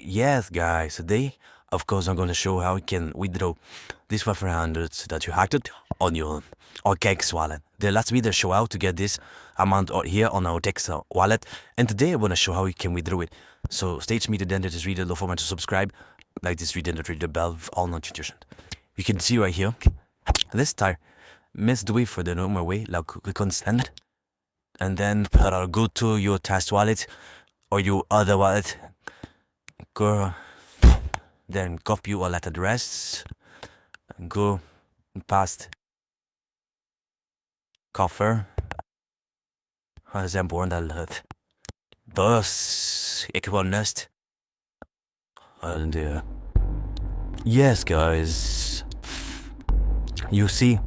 Yes, guys, today, of course, I'm going to show how you can withdraw this 500 that you hacked on your OKX wallet. The last video show how to get this amount here on our OKX wallet, and today I'm going to show how you can withdraw it. So stay to me to the end of this video. Don't forget to subscribe, like this video, and read the bell for all notifications. You can see right here, this time, let's do it for the normal way, like click on send, and then go to your TrustWallet or your other wallet. Go, then copy your wallet address, and go past koffer. Az important alert. Thus, equivalent. And yes, guys, you see,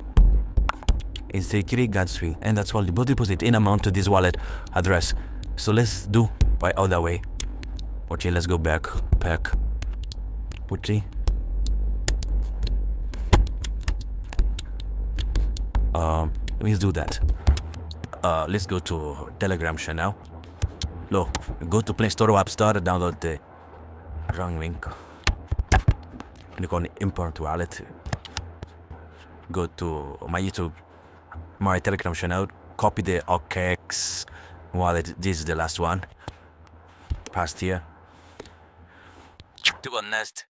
it's the security Gatsby, and that's what the deposit in amount to this wallet address. So let's do by other way. Okay, let's go back. Okay. Let's do that. Let's go to Telegram channel. Look, go to Play Store or App Store, download the wrong link. Click on import wallet. Go to my YouTube, my Telegram channel. Copy the OKX wallet. This is the last one. Past here. Do a nest.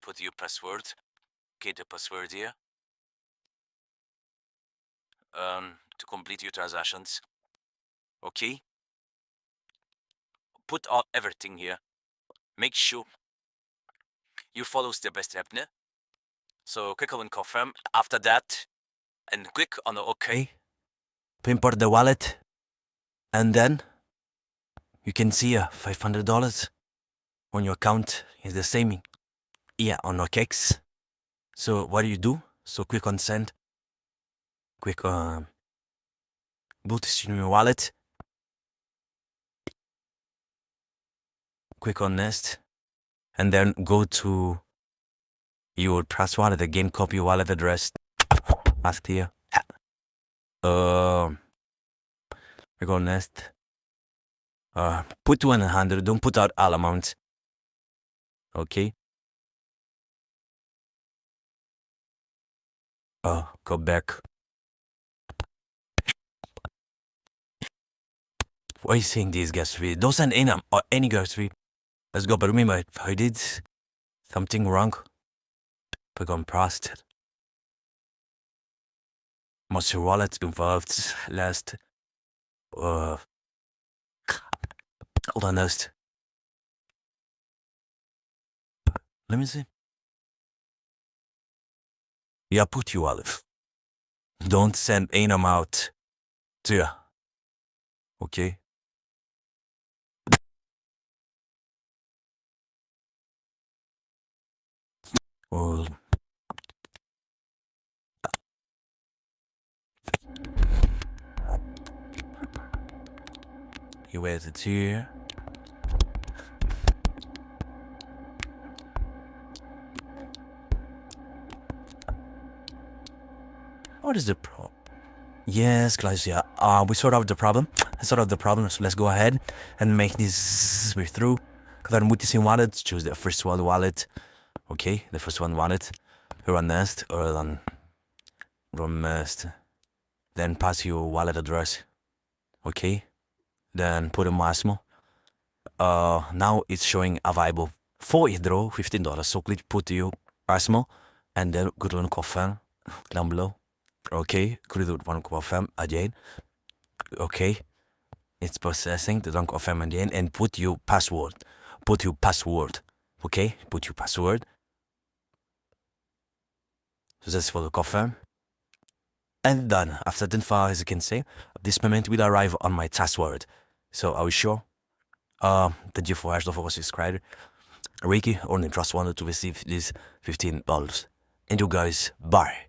Put your password. Okay, the password here. To complete your transactions. Okay. Put everything here. Make sure you follow step by step. So click on confirm after that, and click on the OK. Import the wallet, and then you can see $500 on your account is the same here on OKX. So what do? So click on send. Click on boot in your wallet. Click on next, and then go to your TrustWallet again. Copy your wallet address. Ask here. Click on next. Put 100. Don't put out all amounts. Okay. Go back. Why are you saying these gas fee? Don't send any gas fee. Let's go. But remember, if I did something wrong, click on processed. Must your wallet involved last. Hold on, next. Let me see. Yeah, put your wallet. Don't send any amount to you. Okay. Well, you wear it here. What is the problem? Yes, guys, yeah. We sort out the problem. So let's go ahead and make this way through. Because I'm with wallet. Choose the first one wallet. Okay, the first one wallet. Run next or run next. Then pass your wallet address. Okay. Then put a Massimo. Now it's showing available for withdraw $15. So click put your Massimo, and then go to confirm down below. Okay, click on confirm again. Okay, it's processing. The confirm again, and put your password. Okay, put your password. So that's for the confirm. And done. After that far, as you can see, this payment will arrive on my TrustWallet. So are we sure? Thank you for watching. Don't forget to subscribe. Ricky on the TrustWallet to receive these $15. And you guys, bye.